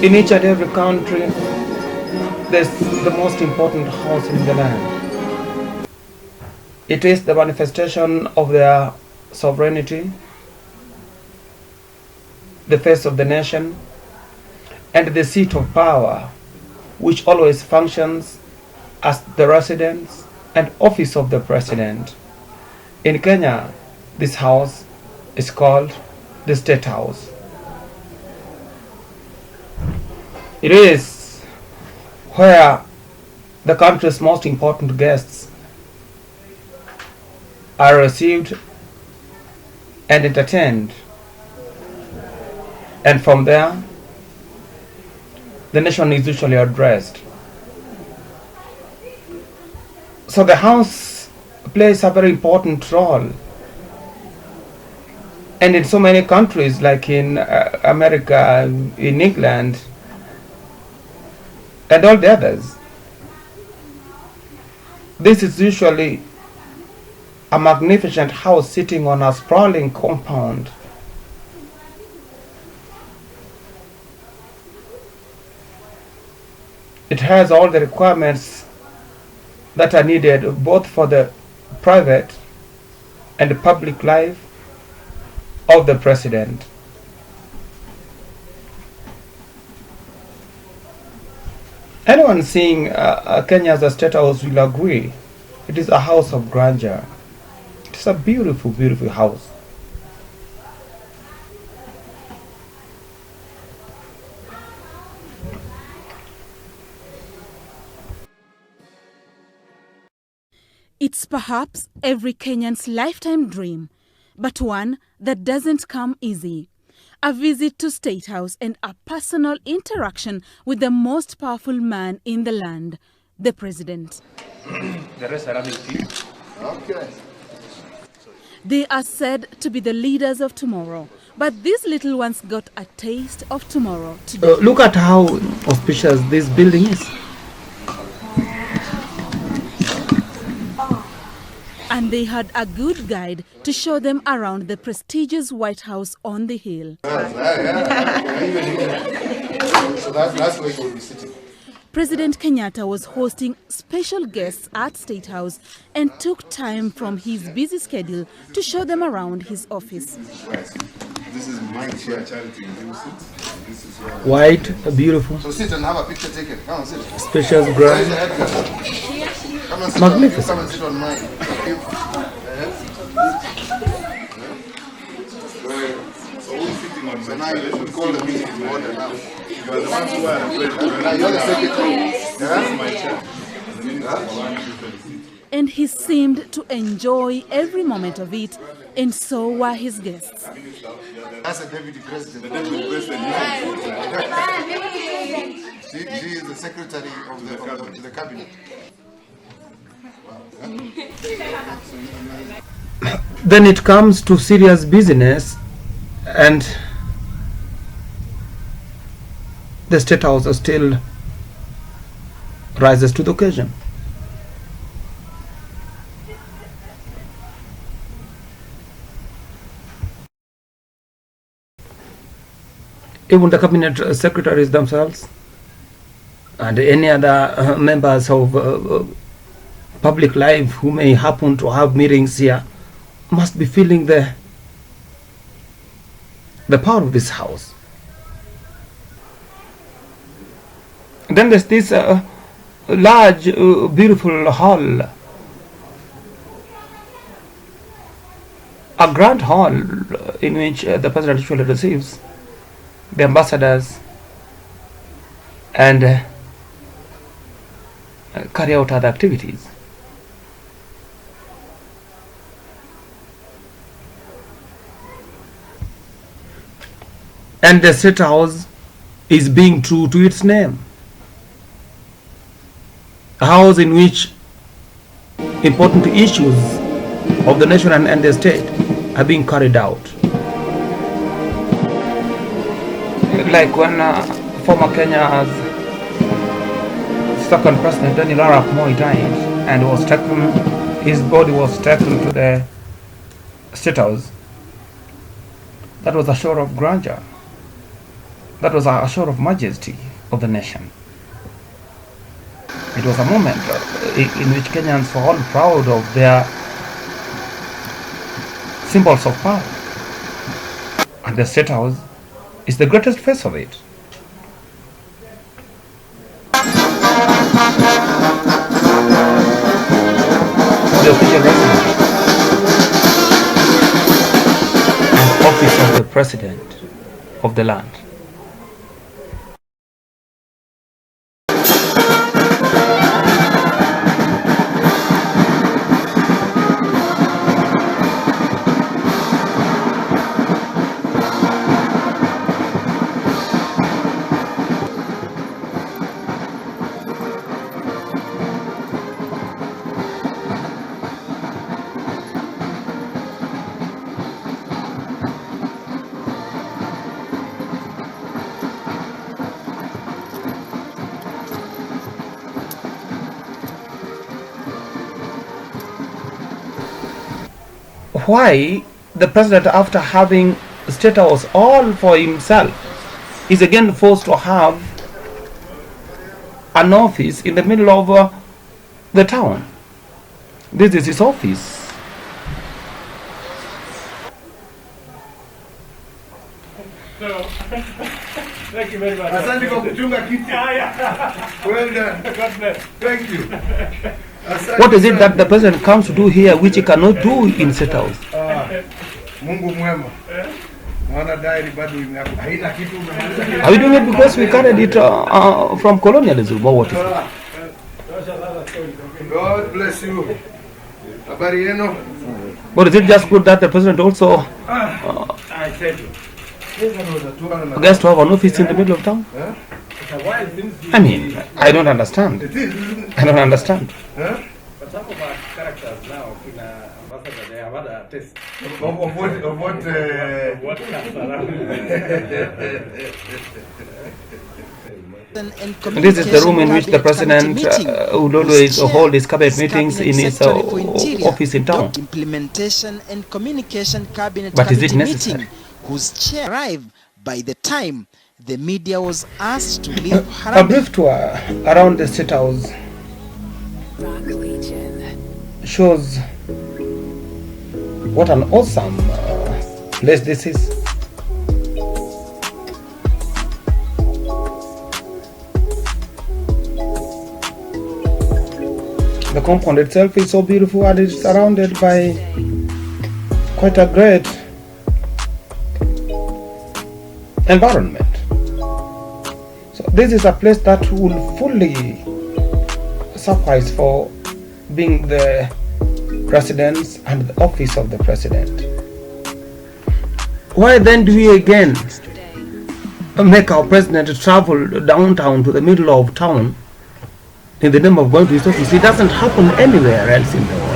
In each and every country, there's the most important house in the land. It is the manifestation of their sovereignty, the face of the nation, and the seat of power, which always functions as the residence and office of the president. In Kenya, this house is called the State House. It is where the country's most important guests are received and entertained, and from there the nation is usually addressed. So the house plays a very important role, and in so many countries like in America, in England, and all the others, this is usually a magnificent house sitting on a sprawling compound. It has all the requirements that are needed both for the private and public life of the president. Anyone seeing Kenya as a state house will agree it is a house of grandeur. It's a beautiful, beautiful house. It's perhaps every Kenyan's lifetime dream, but one that doesn't come easy. A visit to State House and a personal interaction with the most powerful man in the land, the president. The rest are having tea. Okay. They are said to be the leaders of tomorrow, but these little ones got a taste of tomorrow today. Look at how auspicious this building is. And they had a good guide to show them around the prestigious White House on the hill. So that's where you will be sitting. President Kenyatta was hosting special guests at State House and took time from his busy schedule to show them around his office. This is my chair, Charity. You sit. This is your... White, beautiful, So sit and have a picture taken. Come on, sit. spacious Raise ground. your head, girl. Come and sit Magnificent. Come and sit on mine. So now you should call the meeting to order now. Now you're the secretary. And he seemed to enjoy every moment of it, and so were his guests. That's a deputy president. She is the secretary of the cabinet. Then it comes to serious business, and the State House still rises to the occasion. Even the cabinet secretaries themselves and any other members of public life who may happen to have meetings here must be feeling the power of this house. Then there's this large, beautiful hall, a grand hall in which the president usually receives the ambassadors and carry out other activities. And the State House is being true to its name. A house in which important issues of the nation and the state are being carried out. Like when former Kenya's second president Daniel Arap Moi died and was taken, his body was taken to the State House. That was a show of grandeur. That was a show of majesty of the nation. It was a moment in which Kenyans were all proud of their symbols of power. And the State House is the greatest face of it. The official residence and office of the president of the land. Why the president, after having State House all for himself, is again forced to have an office in the middle of the town? This is his office. So, thank you very much. Asante kwa kuchunga kiti. Well done. God bless. Thank you. Asante What is it sana. that the president comes to do here which he cannot do in State House? Mungu mwema. Naona diary bado haina kitu umemaliza kitu. Are we doing it because we carried it from colonialism or what is it? God bless you. Habari yenu? But is it just good that the president also I tell you. gets to have an office in the middle of town? It's a while since I mean, I don't understand. It is, isn't it? I don't understand. Huh? but some of our characters now, Kina Ambassador, they have had a taste Of what of what comes around. This is the room in which the president would always hold his cabinet meetings in his office in town. Implementation and communication cabinet But is it committee necessary? meeting, whose chair arrived by the time the media was asked to leave A Harambee. brief tour around the State House shows what an awesome place this is. The compound itself is so beautiful and it's surrounded by quite a great environment. So this is a place that will fully suffice for being the residence and the office of the president. Why then do we again make our president travel downtown to the middle of town in the name of going to his office? It doesn't happen anywhere else in the world.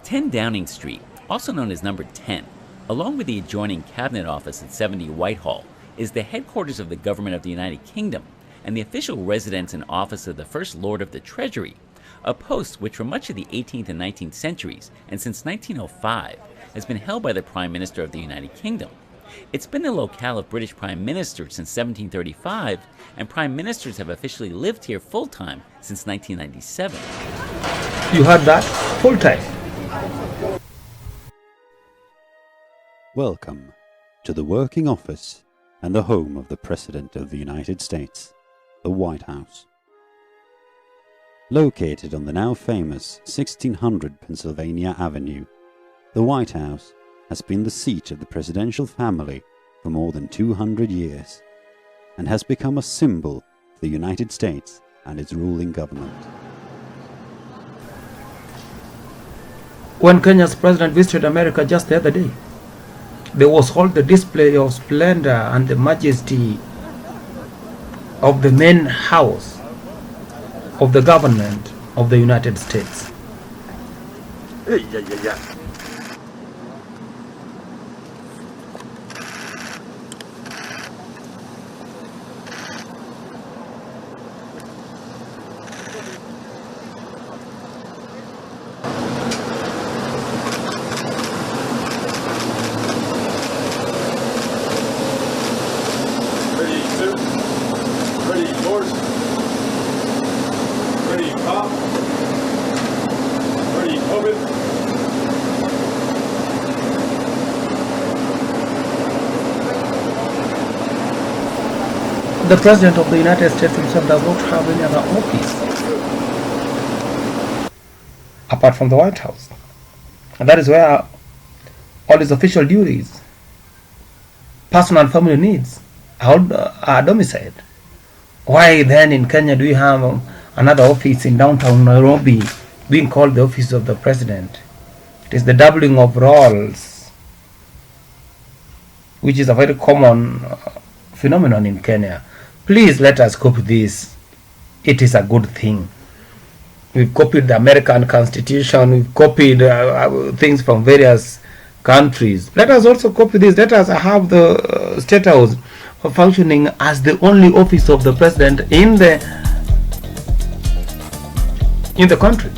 10 Downing Street, also known as number 10, along with the adjoining Cabinet Office at 70 Whitehall, is the headquarters of the Government of the United Kingdom and the official residence and office of the First Lord of the Treasury, a post which for much of the 18th and 19th centuries and since 1905 has been held by the Prime Minister of the United Kingdom. It's been the locale of British Prime Ministers since 1735, and Prime Ministers have officially lived here full-time since 1997. You heard that? Full time. Welcome to the working office and the home of the President of the United States, the White House. Located on the now famous 1600 Pennsylvania Avenue, the White House has been the seat of the presidential family for more than 200 years and has become a symbol of the United States and its ruling government. When Kenya's president visited America just the other day, there was all the display of splendor and the majesty of the main house of the government of the United States. Ready, horse. Ready, cop. Ready, open. The President of the United States himself does not have any other office apart from the White House. And that is where all his official duties, personal and family needs are domiciled. Why then in Kenya do you have another office in downtown Nairobi being called the office of the President? It is the doubling of roles, which is a very common phenomenon in Kenya. Please let us copy this. It is a good thing. We've copied the American Constitution. We've copied things from various countries. Let us also copy this. Let us have the State House functioning as the only office of the President in the country.